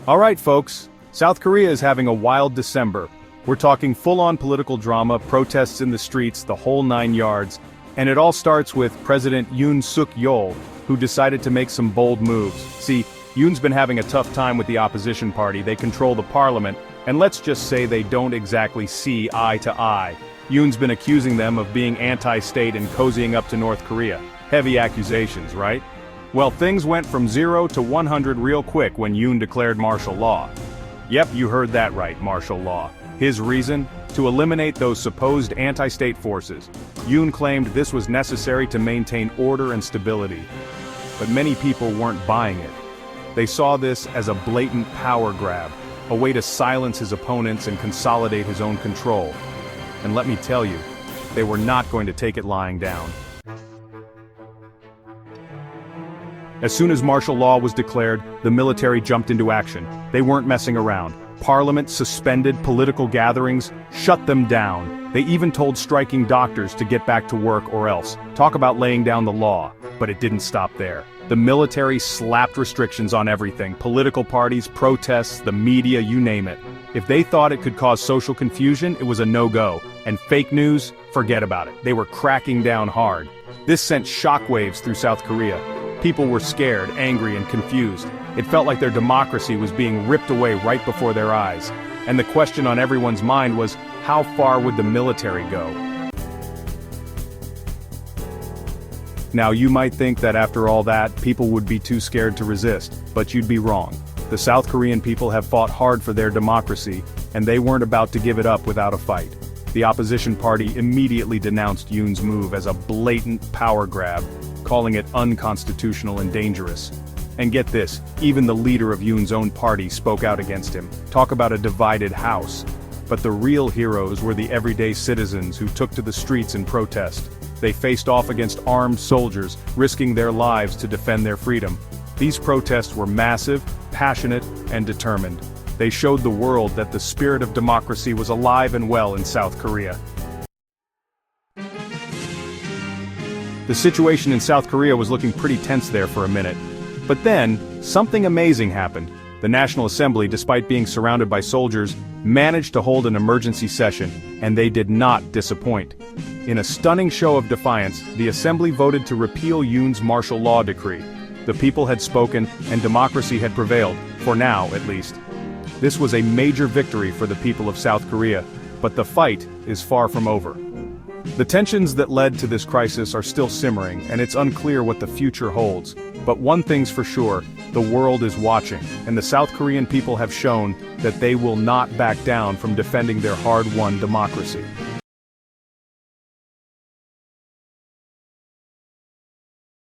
Alright folks, South Korea is having a wild December. We're talking full-on political drama, protests in the streets, the whole 9 yards, and it all starts with President Yoon Suk-yeol, who decided to make some bold moves. See, Yoon's been having a tough time with the opposition party. They control the parliament, and let's just say they don't exactly see eye to eye. Yoon's been accusing them of being anti-state and cozying up to North Korea. Heavy accusations, right? Well, things went from 0 to 100 real quick when Yoon declared martial law. Yep, you heard that right, martial law. His reason? To eliminate those supposed anti-state forces. Yoon claimed this was necessary to maintain order and stability. But many people weren't buying it. They saw this as a blatant power grab, a way to silence his opponents and consolidate his own control. And let me tell you, they were not going to take it lying down. As soon as martial law was declared, the military jumped into action. They weren't messing around. Parliament suspended political gatherings, shut them down. They even told striking doctors to get back to work or else. Talk about laying down the law. But it didn't stop there. The military slapped restrictions on everything: political parties, protests, the media, you name it. If they thought it could cause social confusion, it was a no-go. And fake news, forget about it. They were cracking down hard. This sent shockwaves through South Korea. People were scared, angry, and confused. It felt like their democracy was being ripped away right before their eyes. And the question on everyone's mind was, how far would the military go? Now you might think that after all that, people would be too scared to resist, but you'd be wrong. The South Korean people have fought hard for their democracy, and they weren't about to give it up without a fight. The opposition party immediately denounced Yoon's move as a blatant power grab, calling it unconstitutional and dangerous. And get this, even the leader of Yoon's own party spoke out against him. Talk about a divided house. But the real heroes were the everyday citizens who took to the streets in protest. They faced off against armed soldiers, risking their lives to defend their freedom. These protests were massive, passionate, and determined. They showed the world that the spirit of democracy was alive and well in South Korea. The situation in South Korea was looking pretty tense there for a minute. But then, something amazing happened. The National Assembly, despite being surrounded by soldiers, managed to hold an emergency session, and they did not disappoint. In a stunning show of defiance, the Assembly voted to repeal Yoon's martial law decree. The people had spoken, and democracy had prevailed, for now at least. This was a major victory for the people of South Korea, but the fight is far from over. The tensions that led to this crisis are still simmering, and it's unclear what the future holds. But one thing's for sure, the world is watching, and the South Korean people have shown that they will not back down from defending their hard-won democracy.